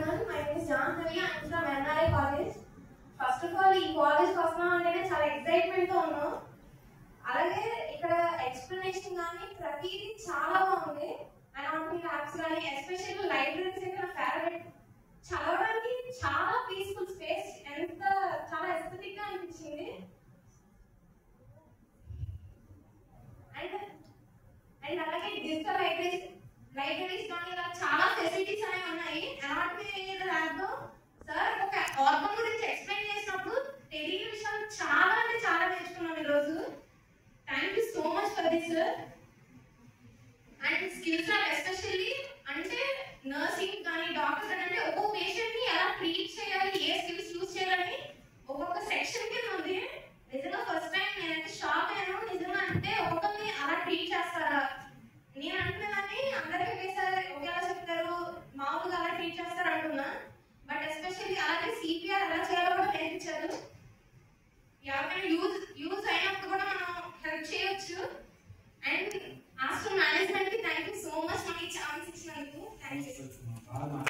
everyone. My name is Janhavi. I am from NRI College. First of all, ఈ college వస్తున్నాం అంటే చాలా excitement తో ఉన్నాం. అలాగే ఇక్కడ ఎక్స్ప్లెనేషన్ కానీ ప్రతిదీ చాలా బాగుంది. అండ్ యాప్స్ కానీ ఎస్పెషల్లీ లైబ్రరీస్ అయితే నా ఫేవరెట్. చదవడానికి చాలా పీస్ఫుల్ స్పేస్, ఎంత చాలా ఎస్థెటిక్ గా అనిపించింది. అండ్ అలాగే డిజిటల్ లైబ్రరీస్ కానీ ఇలా చాలా ఫెసిలిటీస్ అనేవి ఉన్నాయి. దాంట్లో సార్ ఒక ఆర్గన్ గురించి ఎక్స్ప్లెయిన్ చేసినప్పుడు తెలియని విషయాలు చాలా అంటే చాలా నేర్చుకున్నాం ఈరోజు. Thank you so much for this sir. And skills especially అంటే నర్సింగ్ కానీ డాక్టర్ అంటే ఒక్కొక్క పేషెంట్ ని ఎలా ట్రీట్ చేయాలి, ఏ స్కిల్స్ యూజ్ చేయాలని ఒక్కొక్క సెక్షన్ కింద ఉంది. నిజంగా ఫస్ట్ టైం నేనైతే షాక్ అయ్యాను. నిజంగా అంటే ఒక్కొక్కరిని అలా ట్రీట్ చేస్తారా, నేను అంటున్నానని అందరికీ ఒకేలా చెప్తారు, మామూలుగా అలా ట్రీట్ చేస్తారు అంటున్నా. బట్ ఎస్పెషల్లీ అలాగే సిపిఆర్ ఎలా చేయాలో కూడా నేర్పించారు.